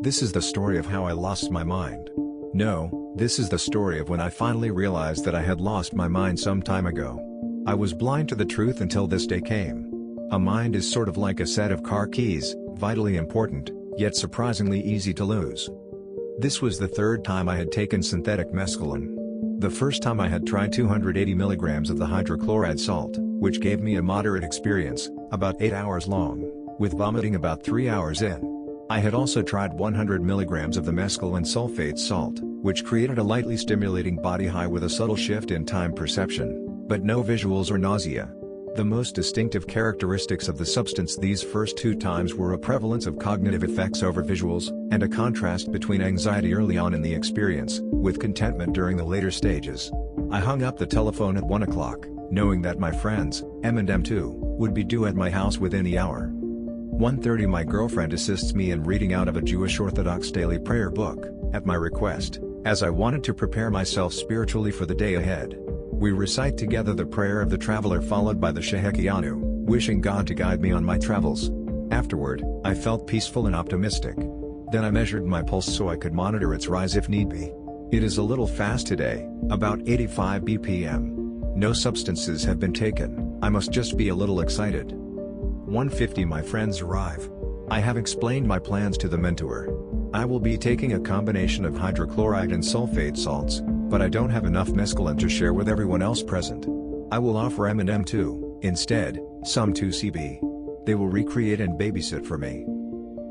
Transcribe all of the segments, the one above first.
This is the story of how I lost my mind. No, this is the story of when I finally realized that I had lost my mind some time ago. I was blind to the truth until this day came. A mind is sort of like a set of car keys, vitally important, yet surprisingly easy to lose. This was the third time I had taken synthetic mescaline. The first time I had tried 280 milligrams of the hydrochloride salt, which gave me a moderate experience, about 8 hours long, with vomiting about 3 hours in. I had also tried 100 milligrams of the mescaline sulfate salt, which created a lightly stimulating body high with a subtle shift in time perception, but no visuals or nausea. The most distinctive characteristics of the substance these first 2 times were a prevalence of cognitive effects over visuals, and a contrast between anxiety early on in the experience, with contentment during the later stages. I hung up the telephone at 1 o'clock, knowing that my friends, M and M2, would be due at my house within the hour. 1:30 My girlfriend assists me in reading out of a Jewish Orthodox daily prayer book, at my request, as I wanted to prepare myself spiritually for the day ahead. We recite together the prayer of the traveler followed by the Shehekianu, wishing God to guide me on my travels. Afterward, I felt peaceful and optimistic. Then I measured my pulse so I could monitor its rise if need be. It is a little fast today, about 85 BPM. No substances have been taken, I must just be a little excited. 1:50 My friends arrive. I have explained my plans to the mentor. I will be taking a combination of hydrochloride and sulfate salts, but I don't have enough mescaline to share with everyone else present. I will offer M and M2, instead, some 2CB. They will recreate and babysit for me.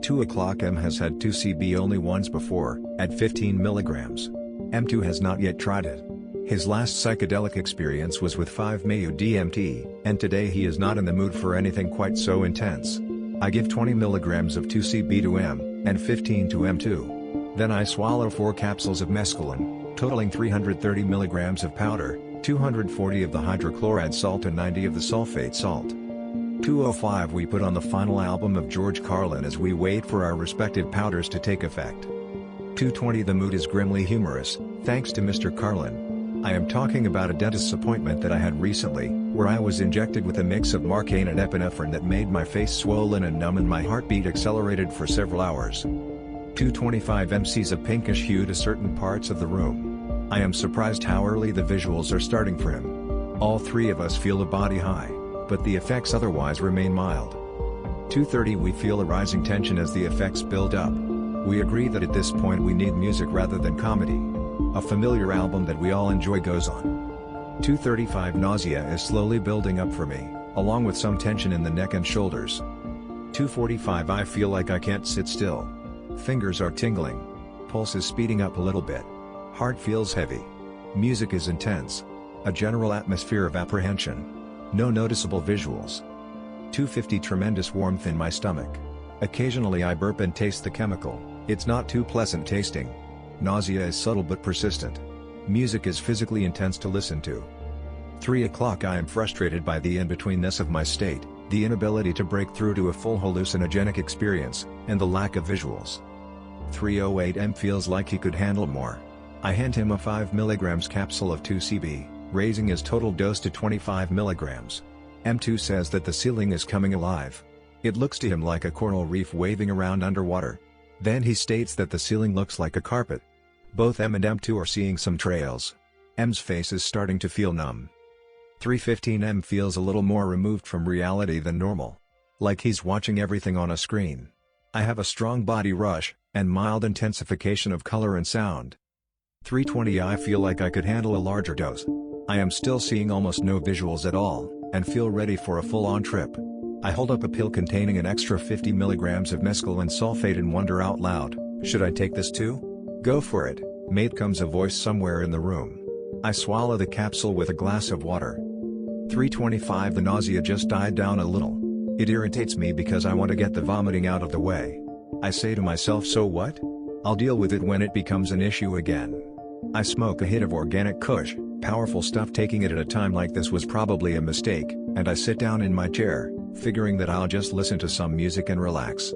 2 o'clock M has had 2CB only once before, at 15 milligrams. M2 has not yet tried it. His last psychedelic experience was with 5-MeO-DMT, and today he is not in the mood for anything quite so intense. I give 20 milligrams of 2CB to M, and 15 to M2. Then I swallow 4 capsules of mescaline, totaling 330 milligrams of powder, 240 of the hydrochloride salt and 90 of the sulfate salt. 2:05 We put on the final album of George Carlin as we wait for our respective powders to take effect. 2:20 The mood is grimly humorous, thanks to Mr. Carlin. I am talking about a dentist's appointment that I had recently, where I was injected with a mix of Marcaine and epinephrine that made my face swollen and numb and my heartbeat accelerated for several hours. 2:25 M sees a pinkish hue to certain parts of the room. I am surprised how early the visuals are starting for him. All 3 of us feel a body high, but the effects otherwise remain mild. 2:30 We feel a rising tension as the effects build up. We agree that at this point we need music rather than comedy. A familiar album that we all enjoy goes on. 2:35 Nausea is slowly building up for me, along with some tension in the neck and shoulders. 2:45 I feel like I can't sit still. Fingers are tingling. Pulse is speeding up a little bit. Heart feels heavy. Music is intense. A general atmosphere of apprehension. No noticeable visuals. 2:50 Tremendous warmth in my stomach. Occasionally I burp and taste the chemical, it's not too pleasant tasting. Nausea is subtle but persistent. Music is physically intense to listen to. 3 o'clock I am frustrated by the in-betweenness of my state, the inability to break through to a full hallucinogenic experience, and the lack of visuals. 3:08 M feels like he could handle more. I hand him a 5 mg capsule of 2CB, raising his total dose to 25 mg. M2 says that the ceiling is coming alive. It looks to him like a coral reef waving around underwater. Then he states that the ceiling looks like a carpet. Both M and M2 are seeing some trails. M's face is starting to feel numb. 3:15 M feels a little more removed from reality than normal. Like he's watching everything on a screen. I have a strong body rush, and mild intensification of color and sound. 3:20 I feel like I could handle a larger dose. I am still seeing almost no visuals at all, and feel ready for a full-on trip. I hold up a pill containing an extra 50 milligrams of mescaline sulfate and wonder out loud, should I take this too? Go for it, mate, comes a voice somewhere in the room. I swallow the capsule with a glass of water. 3:25 The nausea just died down a little. It irritates me because I want to get the vomiting out of the way. I say to myself, so what? I'll deal with it when it becomes an issue again. I smoke a hit of organic kush, powerful stuff. Taking it at a time like this was probably a mistake, and I sit down in my chair, figuring that I'll just listen to some music and relax.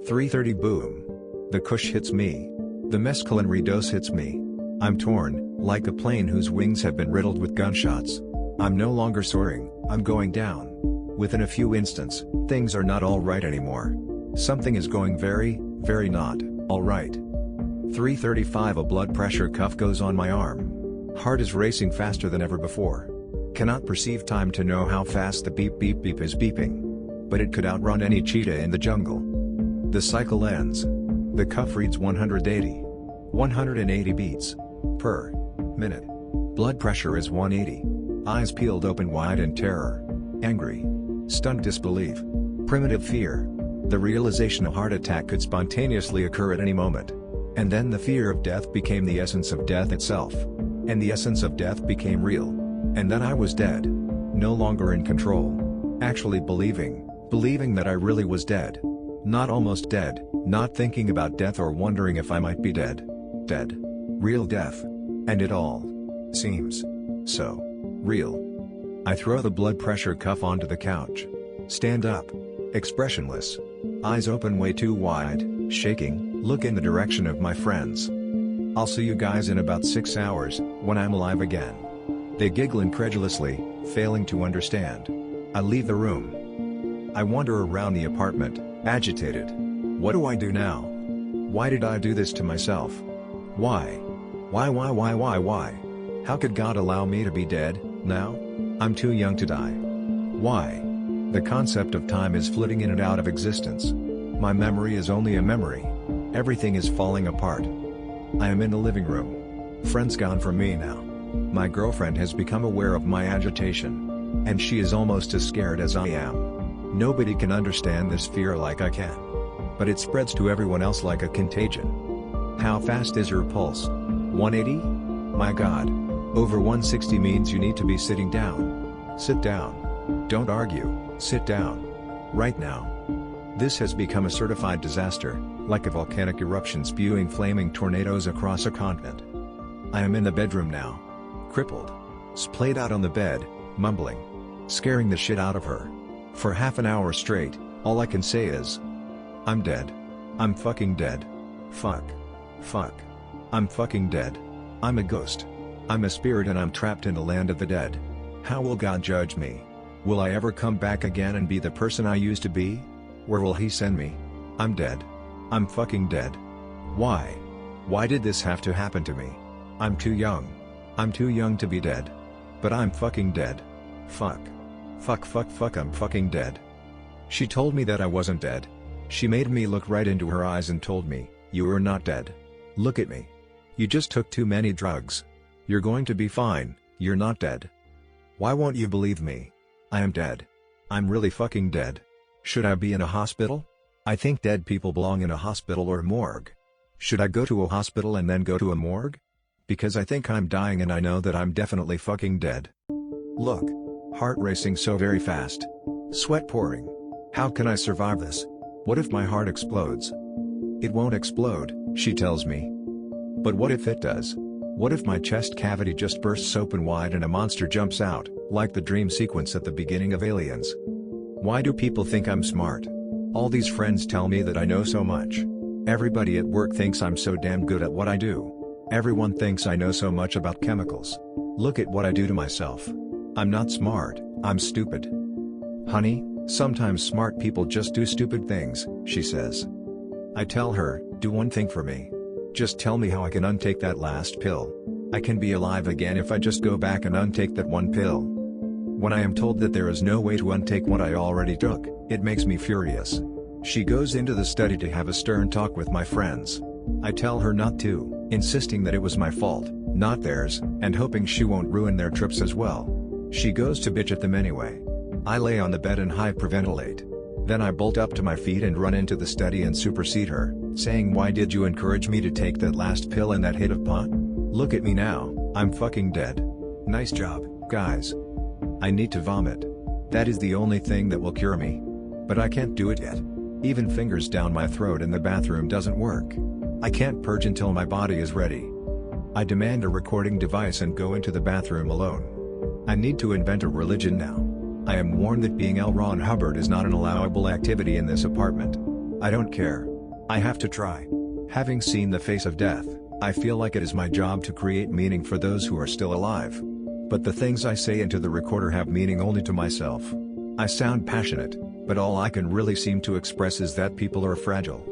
3:30 Boom. The kush hits me. The mescaline redose hits me. I'm torn, like a plane whose wings have been riddled with gunshots. I'm no longer soaring, I'm going down. Within a few instants, things are not all right anymore. Something is going very, very not. Alright. 3:35 a blood pressure cuff goes on my arm. Heart is racing faster than ever before. Cannot perceive time to know how fast the beep beep beep is beeping. But it could outrun any cheetah in the jungle. The cycle ends. The cuff reads 180 beats per minute. Blood pressure is 180. Eyes peeled open wide in terror. Angry. Stunned disbelief. Primitive fear. The realization a heart attack could spontaneously occur at any moment. And then the fear of death became the essence of death itself. And the essence of death became real. And then I was dead. No longer in control. Actually believing that I really was dead. Not almost dead, not thinking about death or wondering if I might be dead. Dead. Real death. And it all seems so real. I throw the blood pressure cuff onto the couch. Stand up. Expressionless. Eyes open way too wide, shaking, look in the direction of my friends. I'll see you guys in about 6 hours, when I'm alive again. They giggle incredulously, failing to understand. I leave the room. I wander around the apartment, agitated. What do I do now? Why did I do this to myself? Why? Why? How could God allow me to be dead, now? I'm too young to die. Why? The concept of time is flitting in and out of existence. My memory is only a memory. Everything is falling apart. I am in the living room. Friends gone from me now. My girlfriend has become aware of my agitation. And she is almost as scared as I am. Nobody can understand this fear like I can. But it spreads to everyone else like a contagion. How fast is your pulse? 180? My God. Over 160 means you need to be sitting down. Sit down. Don't argue, sit down. Right now. This has become a certified disaster, like a volcanic eruption spewing flaming tornadoes across a continent. I am in the bedroom now. Crippled. Splayed out on the bed, mumbling. Scaring the shit out of her. For half an hour straight, all I can say is, I'm dead. I'm fucking dead. Fuck. I'm fucking dead. I'm a ghost. I'm a spirit and I'm trapped in the land of the dead. How will God judge me? Will I ever come back again and be the person I used to be? Where will He send me? I'm dead. I'm fucking dead. Why? Why did this have to happen to me? I'm too young. I'm too young to be dead. But I'm fucking dead. Fuck, I'm fucking dead. She told me that I wasn't dead. She made me look right into her eyes and told me, you are not dead. Look at me. You just took too many drugs. You're going to be fine, you're not dead. Why won't you believe me? I am dead. I'm really fucking dead. Should I be in a hospital? I think dead people belong in a hospital or morgue. Should I go to a hospital and then go to a morgue? Because I think I'm dying and I know that I'm definitely fucking dead. Look. Heart racing so very fast. Sweat pouring. How can I survive this? What if my heart explodes? It won't explode, she tells me. But what if it does? What if my chest cavity just bursts open wide and a monster jumps out, like the dream sequence at the beginning of Aliens? Why do people think I'm smart? All these friends tell me that I know so much. Everybody at work thinks I'm so damn good at what I do. Everyone thinks I know so much about chemicals. Look at what I do to myself. I'm not smart, I'm stupid. Honey, sometimes smart people just do stupid things, she says. I tell her, do one thing for me. Just tell me how I can untake that last pill. I can be alive again if I just go back and untake that one pill. When I am told that there is no way to untake what I already took, it makes me furious. She goes into the study to have a stern talk with my friends. I tell her not to, insisting that it was my fault, not theirs, and hoping she won't ruin their trips as well. She goes to bitch at them anyway. I lay on the bed and hyperventilate. Then I bolt up to my feet and run into the study and supersede her, saying, why did you encourage me to take that last pill and that hit of pot? Look at me now, I'm fucking dead. Nice job, guys. I need to vomit. That is the only thing that will cure me. But I can't do it yet. Even fingers down my throat in the bathroom doesn't work. I can't purge until my body is ready. I demand a recording device and go into the bathroom alone. I need to invent a religion now. I am warned that being L. Ron Hubbard is not an allowable activity in this apartment. I don't care. I have to try. Having seen the face of death, I feel like it is my job to create meaning for those who are still alive. But the things I say into the recorder have meaning only to myself. I sound passionate, but all I can really seem to express is that people are fragile.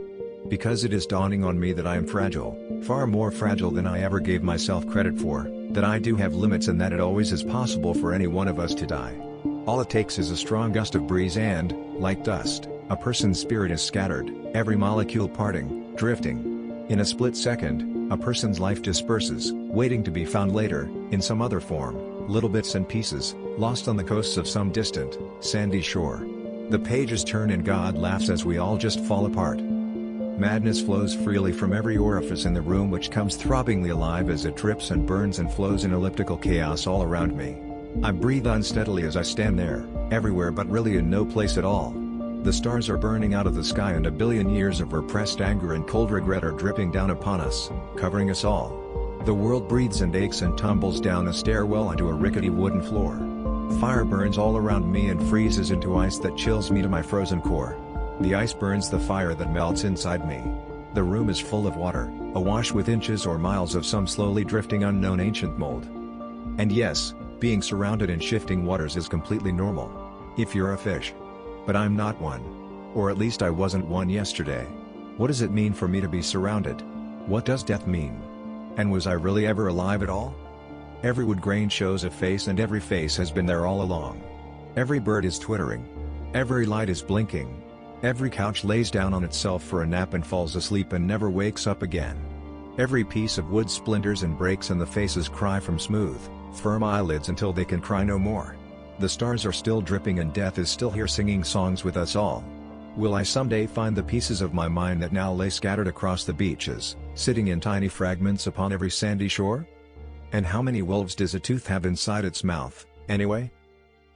Because it is dawning on me that I am fragile, far more fragile than I ever gave myself credit for, that I do have limits and that it always is possible for any one of us to die. All it takes is a strong gust of breeze and, like dust, a person's spirit is scattered, every molecule parting, drifting. In a split second, a person's life disperses, waiting to be found later, in some other form, little bits and pieces, lost on the coasts of some distant, sandy shore. The pages turn and God laughs as we all just fall apart. Madness flows freely from every orifice in the room, which comes throbbingly alive as it drips and burns and flows in elliptical chaos all around me. I breathe unsteadily as I stand there, everywhere but really in no place at all. The stars are burning out of the sky and a billion years of repressed anger and cold regret are dripping down upon us, covering us all. The world breathes and aches and tumbles down a stairwell onto a rickety wooden floor. Fire burns all around me and freezes into ice that chills me to my frozen core. The ice burns the fire that melts inside me. The room is full of water, awash with inches or miles of some slowly drifting unknown ancient mold. And yes, being surrounded in shifting waters is completely normal. If you're a fish. But I'm not one. Or at least I wasn't one yesterday. What does it mean for me to be surrounded? What does death mean? And was I really ever alive at all? Every wood grain shows a face and every face has been there all along. Every bird is twittering. Every light is blinking. Every couch lays down on itself for a nap and falls asleep and never wakes up again. Every piece of wood splinters and breaks and the faces cry from smooth, firm eyelids until they can cry no more. The stars are still dripping and death is still here singing songs with us all. Will I someday find the pieces of my mind that now lay scattered across the beaches, sitting in tiny fragments upon every sandy shore? And how many wolves does a tooth have inside its mouth, anyway?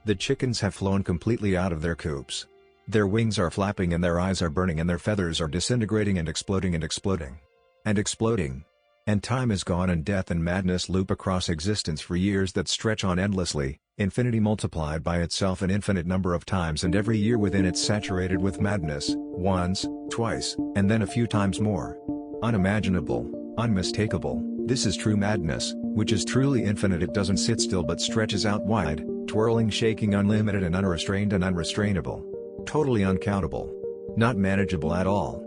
The chickens have flown completely out of their coops. Their wings are flapping and their eyes are burning and their feathers are disintegrating and exploding and exploding. And exploding. And time is gone and death and madness loop across existence for years that stretch on endlessly, infinity multiplied by itself an infinite number of times and every year within it saturated with madness, once, twice, and then a few times more. Unimaginable, unmistakable, this is true madness, which is truly infinite. It doesn't sit still but stretches out wide, twirling, shaking, unlimited and unrestrained and unrestrainable. Totally uncountable. Not manageable at all.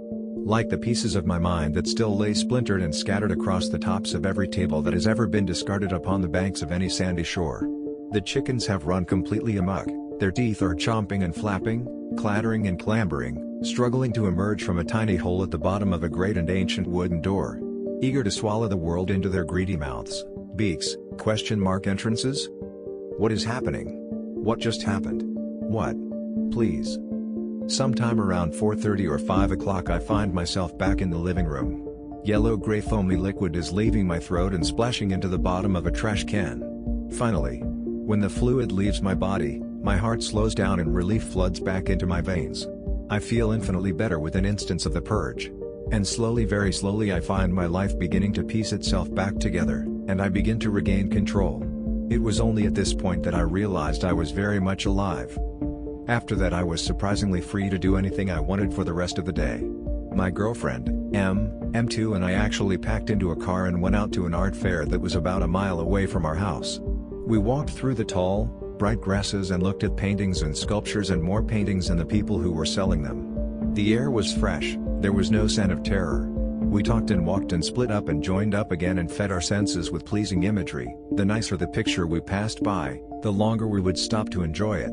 Like the pieces of my mind that still lay splintered and scattered across the tops of every table that has ever been discarded upon the banks of any sandy shore. The chickens have run completely amok, their teeth are chomping and flapping, clattering and clambering, struggling to emerge from a tiny hole at the bottom of a great and ancient wooden door. Eager to swallow the world into their greedy mouths, beaks, entrances? What is happening? What just happened? What? Please. Sometime around 4:30 or 5 o'clock I find myself back in the living room. Yellow-gray foamy liquid is leaving my throat and splashing into the bottom of a trash can. Finally. When the fluid leaves my body, my heart slows down and relief floods back into my veins. I feel infinitely better within instants of the purge. And slowly, very slowly I find my life beginning to piece itself back together, and I begin to regain control. It was only at this point that I realized I was very much alive. After that I was surprisingly free to do anything I wanted for the rest of the day. My girlfriend, M2 and I actually packed into a car and went out to an art fair that was about a mile away from our house. We walked through the tall, bright grasses and looked at paintings and sculptures and more paintings and the people who were selling them. The air was fresh, there was no scent of terror. We talked and walked and split up and joined up again and fed our senses with pleasing imagery. The nicer the picture we passed by, the longer we would stop to enjoy it.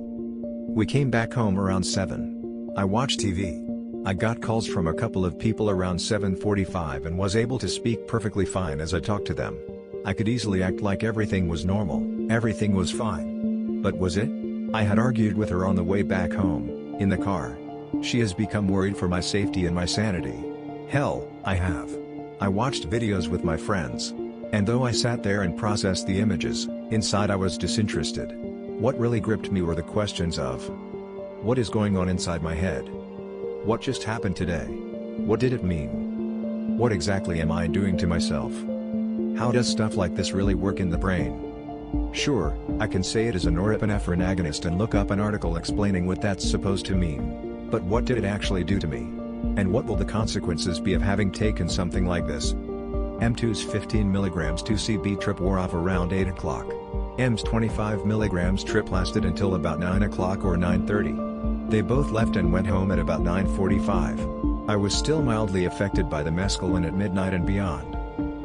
We came back home around 7. I watched TV. I got calls from a couple of people around 7:45 and was able to speak perfectly fine as I talked to them. I could easily act like everything was normal, everything was fine. But was it? I had argued with her on the way back home, in the car. She has become worried for my safety and my sanity. Hell, I have. I watched videos with my friends. And though I sat there and processed the images, inside I was disinterested. What really gripped me were the questions of, what is going on inside my head? What just happened today? What did it mean? What exactly am I doing to myself? How does stuff like this really work in the brain? Sure, I can say it is a norepinephrine agonist and look up an article explaining what that's supposed to mean. But what did it actually do to me? And what will the consequences be of having taken something like this? M2's 15 mg 2CB trip wore off around 8 o'clock. M's 25 mg trip lasted until about 9 o'clock or 9:30. They both left and went home at about 9:45. I was still mildly affected by the mescaline at midnight and beyond.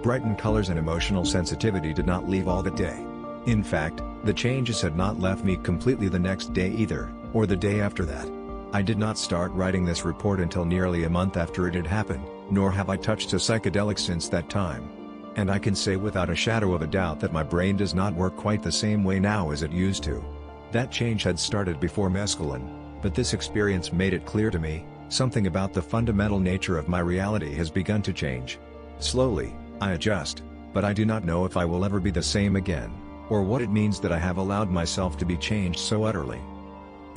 Brightened colors and emotional sensitivity did not leave all that day. In fact, the changes had not left me completely the next day either, or the day after that. I did not start writing this report until nearly a month after it had happened, nor have I touched a psychedelic since that time. And I can say without a shadow of a doubt that my brain does not work quite the same way now as it used to. That change had started before mescaline, but this experience made it clear to me, something about the fundamental nature of my reality has begun to change. Slowly, I adjust, but I do not know if I will ever be the same again, or what it means that I have allowed myself to be changed so utterly.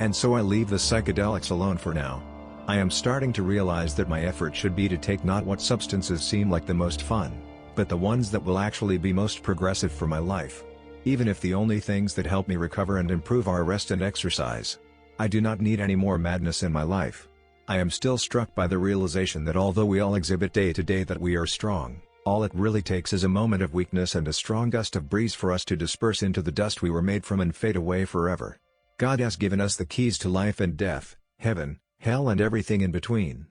And so I leave the psychedelics alone for now. I am starting to realize that my effort should be to take not what substances seem like the most fun, but the ones that will actually be most progressive for my life. Even if the only things that help me recover and improve are rest and exercise. I do not need any more madness in my life. I am still struck by the realization that although we all exhibit day to day that we are strong, all it really takes is a moment of weakness and a strong gust of breeze for us to disperse into the dust we were made from and fade away forever. God has given us the keys to life and death, heaven, hell and everything in between.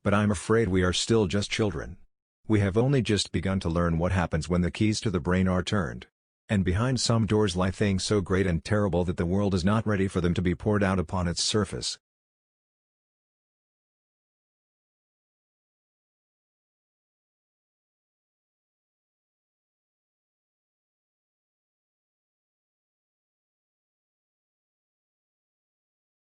But I'm afraid we are still just children. We have only just begun to learn what happens when the keys to the brain are turned. And behind some doors lie things so great and terrible that the world is not ready for them to be poured out upon its surface.